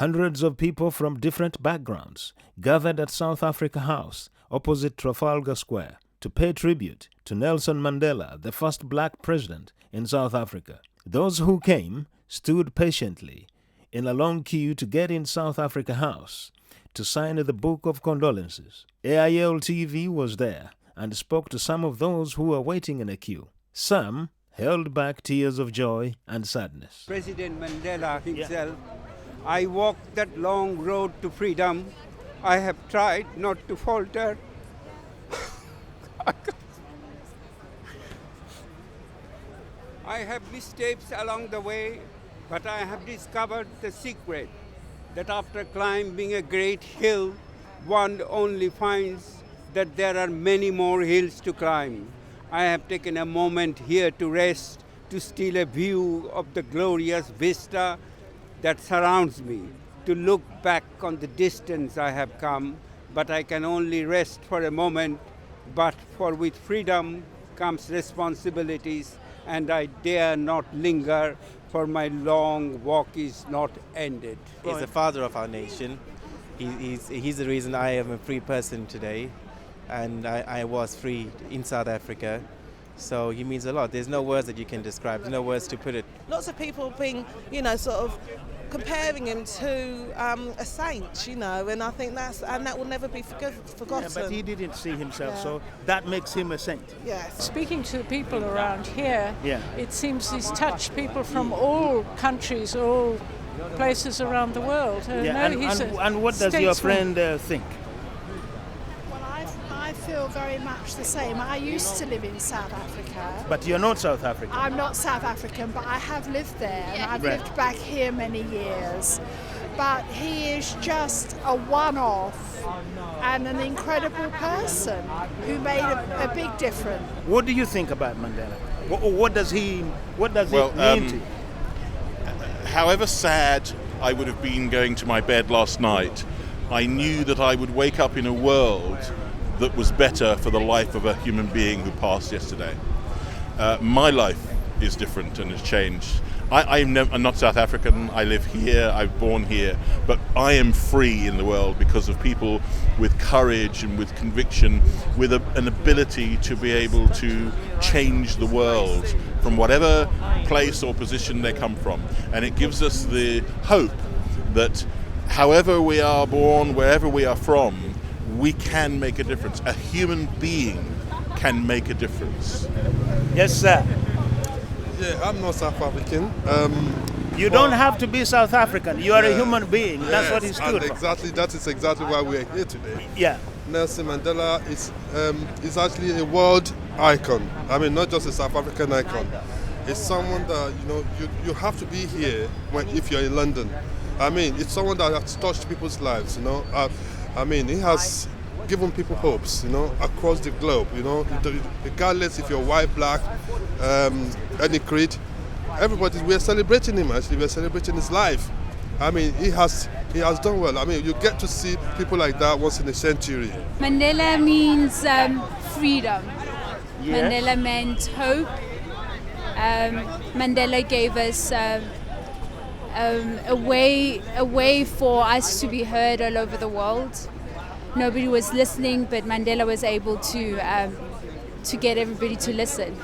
Hundreds of people from different backgrounds gathered at South Africa House opposite Trafalgar Square to pay tribute to Nelson Mandela, the first black president in South Africa. Those who came stood patiently in a long queue to get in South Africa House to sign the Book of Condolences. AIL TV was there and spoke to some of those who were waiting in a queue. Some held back tears of joy and sadness. President Mandela himself, I walked that long road to freedom. I have tried not to falter. I have missteps along the way, but I have discovered the secret that after climbing a great hill, one only finds that there are many more hills to climb. I have taken a moment here to rest, to steal a view of the glorious vista that surrounds me, to look back on the distance I have come, but I can only rest for a moment, for with freedom comes responsibilities, and I dare not linger, for my long walk is not ended. He's the father of our nation. He's the reason I am a free person today, and I was free in South Africa. So he means a lot. There's no words that you can describe. There's no words to put it. Lots of people being, sort of comparing him to a saint, and I think that will never be forgotten. Yeah, but he didn't see himself, so that makes him a saint. Yes. Speaking to the people around here, it seems he's touched people from all countries, all places around the world. And what does your friend think? I feel very much the same. I used to live in South Africa. But you're not South African. I'm not South African, but I have lived there, and I've lived back here many years. But he is just a one-off and an incredible person who made a big difference. What do you think about Mandela? What does it mean to you? However sad I would have been going to my bed last night, I knew that I would wake up in a world that was better for the life of a human being who passed yesterday. My life is different and has changed. I'm not South African, I live here, I'm born here, but I am free in the world because of people with courage and with conviction, with an ability to be able to change the world from whatever place or position they come from. And it gives us the hope that however we are born, wherever we are from, we can make a difference. A human being can make a difference. Yes, sir. Yeah, I'm not South African. You don't have to be South African. You are a human being. That's what he stood for. Exactly. That is exactly why we are here today. Yeah. Nelson Mandela is actually a world icon. I mean, not just a South African icon. It's someone that you have to be here if you're in London. I mean, it's someone that has touched people's lives. I mean, he has given people hopes, across the globe, regardless if you're white, black, any creed. Everybody, we're celebrating him actually, we're celebrating his life. I mean, he has done well. I mean, you get to see people like that once in a century. Mandela means freedom. Yes. Mandela meant hope. Mandela gave us a way for us to be heard all over the world. Nobody was listening, but Mandela was able to get everybody to listen,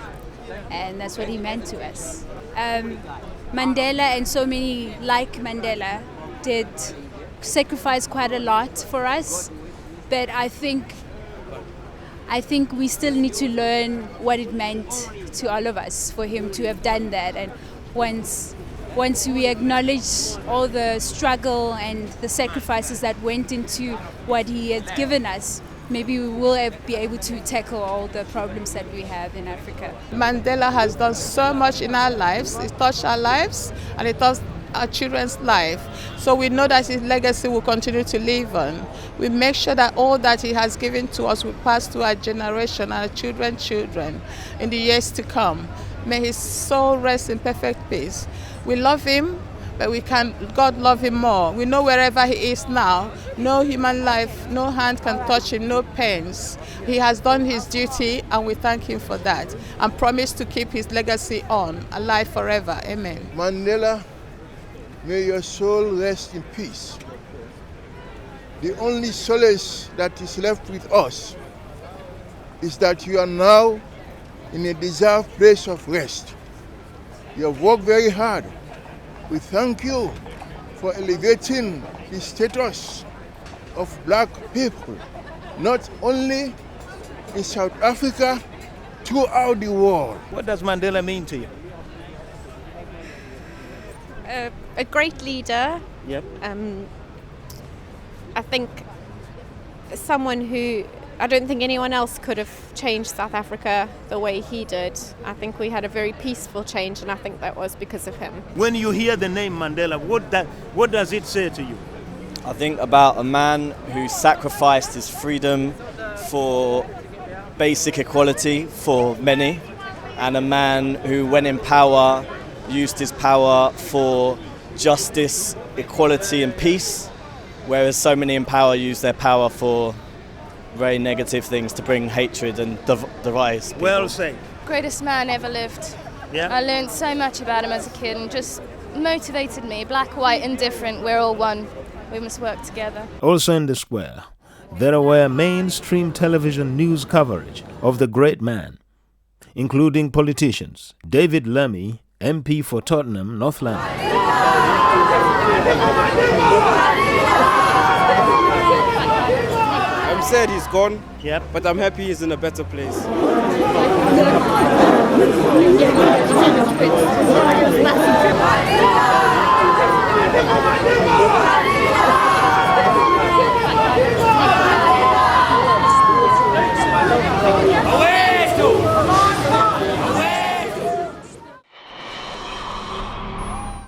and that's what he meant to us. Mandela and so many like Mandela did sacrifice quite a lot for us, but I think we still need to learn what it meant to all of us for him to have done that. And once we acknowledge all the struggle and the sacrifices that went into what he had given us, maybe we will be able to tackle all the problems that we have in Africa. Mandela has done so much in our lives. He touched our lives, and he touched our children's life. So we know that his legacy will continue to live on. We make sure that all that he has given to us will pass to our generation, our children's children, in the years to come. May his soul rest in perfect peace. We love him, but God love him more. We know wherever he is now, no human life, no hand can touch him, no pains. He has done his duty, and we thank him for that, and promise to keep his legacy on, alive forever. Amen. Mandela May your soul rest in peace. The only solace that is left with us is that you are now in a deserved place of rest. You have worked very hard. We thank you for elevating the status of black people, not only in South Africa, throughout the world. What does Mandela mean to you? A great leader. Yep. I think someone who I don't think anyone else could have changed South Africa the way he did. I think we had a very peaceful change, and I think that was because of him. When you hear the name Mandela, what does it say to you? I think about a man who sacrificed his freedom for basic equality for many, and a man who, when in power, used his power for justice, equality and peace, whereas so many in power use their power for very negative things to bring hatred and divide people. Well said. Greatest man ever lived. Yeah. I learned so much about him as a kid and just motivated me. Black, white, indifferent, we're all one. We must work together. Also in the square, there were mainstream television news coverage of the great man, including politicians. David Lemmy, MP for Tottenham, North London. I'm sad he's gone, yep, but I'm happy he's in a better place.